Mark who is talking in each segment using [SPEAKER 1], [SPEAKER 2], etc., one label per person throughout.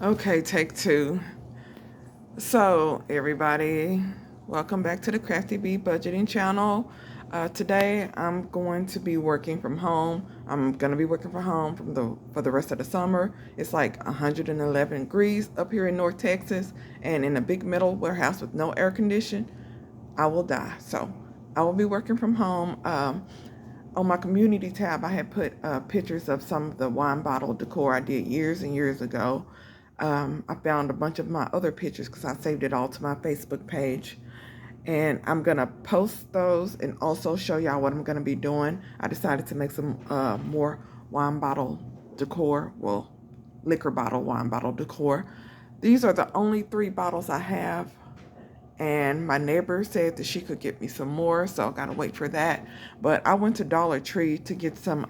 [SPEAKER 1] Okay, take two. So, everybody, welcome back to the Crafty Bee Budgeting channel. Today, I'm going to be working from home. I'm going to be working from home for the rest of the summer. It's like 111 degrees up here in North Texas, and in a big metal warehouse with no air condition, I will die. So, I will be working from home. On my community tab, I had put pictures of some of the wine bottle decor I did years and years ago. I found a bunch of my other pictures because I saved it all to my Facebook page. And I'm going to post those and also show y'all what I'm going to be doing. I decided to make some more wine bottle decor. Well, liquor bottle, wine bottle decor. These are the only 3 bottles I have. And my neighbor said that she could get me some more, so I gotta wait for that. But I went to Dollar Tree to get some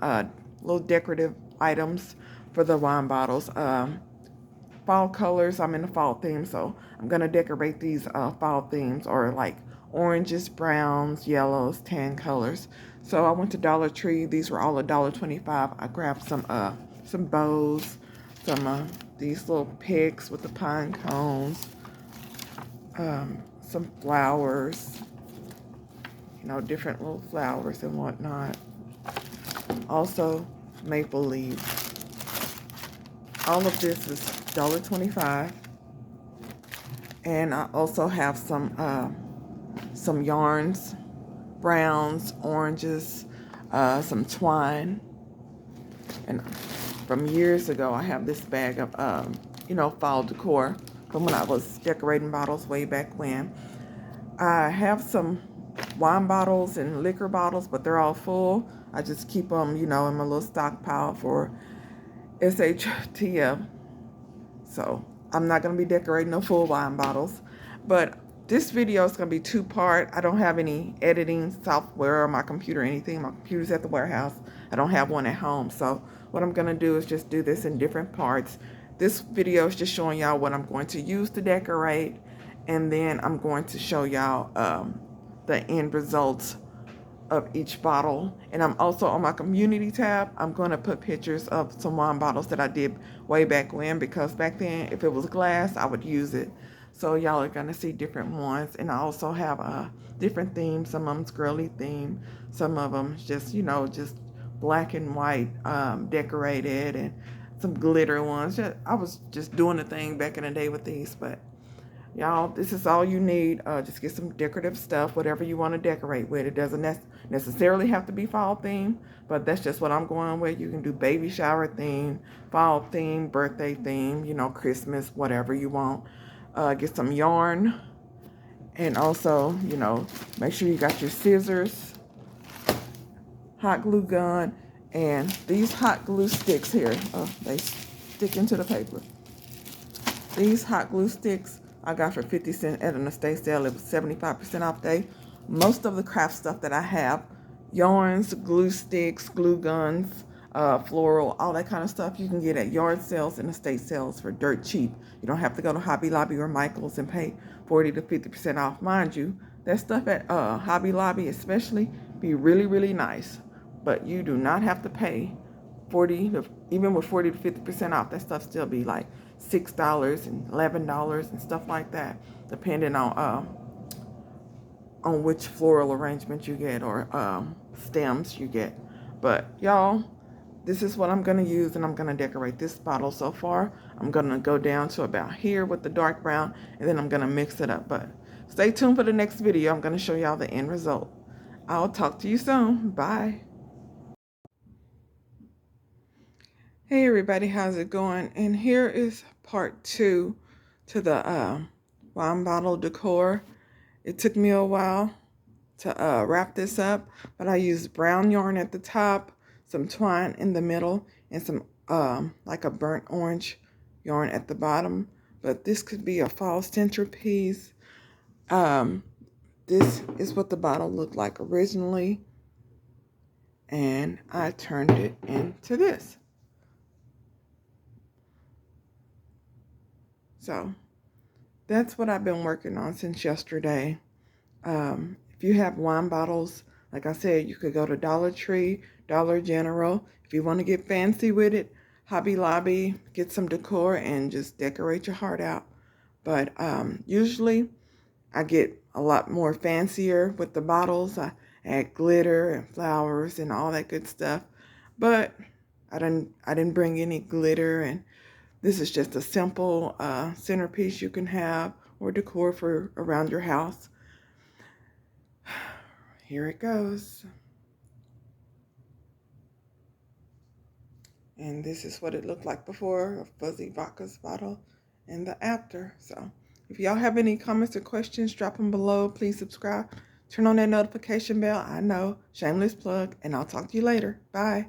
[SPEAKER 1] little decorative items for the wine bottles. Fall colors, I'm in the fall theme, so I'm gonna decorate these fall themes, or like oranges, browns, yellows, tan colors. So I went to Dollar Tree. These were all $1.25. I grabbed some bows, some these little pics with the pine cones, some flowers, different little flowers and whatnot. Also, maple leaves. All of this is $1.25. And I also have some yarns, browns, oranges, some twine. And from years ago, I have this bag of, fall decor from when I was decorating bottles way back when. I have some wine bottles and liquor bottles, but they're all full. I just keep them, in my little stockpile for SHTF. So I'm not going to be decorating no full wine bottles. But this video is going to be 2-part. I don't have any editing software on my computer or anything. My computer's at the warehouse. I don't have one at home. So what I'm going to do is just do this in different parts. This video is just showing y'all what I'm going to use to decorate. And then I'm going to show y'all the end results of each bottle. And I'm also on my community tab, I'm going to put pictures of some wine bottles that I did way back when, because back then if it was glass I would use it. So y'all are going to see different ones. And I also have different themes. Some of them's girly theme, some of them just just black and white decorated, and some glitter ones. I was just doing the thing back in the day with these. But y'all, this is all you need. Just get some decorative stuff, whatever you want to decorate with. It doesn't necessarily have to be fall theme, but that's just what I'm going with. You can do baby shower theme, fall theme, birthday theme, Christmas, whatever you want. Get some yarn, and also, make sure you got your scissors, hot glue gun, and these hot glue sticks here. They stick into the paper. These hot glue sticks I got for 50 cents at an estate sale. It was 75% off day. Most of the craft stuff that I have, yarns, glue sticks, glue guns, floral, all that kind of stuff, you can get at yard sales and estate sales for dirt cheap. You don't have to go to Hobby Lobby or Michael's and pay 40 to 50% off. Mind you, that stuff at Hobby Lobby especially be really, really nice. But you do not have to pay 40 to, even with 40 to 50% off, that stuff still be like $6 and $11 and stuff like that, depending on which floral arrangement you get, or stems you get. But y'all, this is what I'm going to use, and I'm going to decorate this bottle. So far I'm going to go down to about here with the dark brown, and then I'm going to mix it up. But stay tuned for the next video. I'm going to show y'all the end result. I'll talk to you soon. Bye. Hey everybody, how's it going? And here is part 2 to the wine bottle decor. It took me a while to wrap this up, but I used brown yarn at the top, some twine in the middle, and some like a burnt orange yarn at the bottom. But this could be a fall centerpiece. This is what the bottle looked like originally, and I turned it into this. So that's what I've been working on since yesterday. If you have wine bottles, like I said, you could go to Dollar Tree, Dollar General. If you want to get fancy with it, Hobby Lobby, get some decor and just decorate your heart out. But usually I get a lot more fancier with the bottles. I add glitter and flowers and all that good stuff. But I didn't bring any glitter, and this is just a simple centerpiece you can have or decor for around your house. Here it goes. And this is what it looked like before, a fuzzy vodka's bottle, and the after. So if y'all have any comments or questions, drop them below. Please subscribe. Turn on that notification bell. I know, shameless plug, and I'll talk to you later. Bye.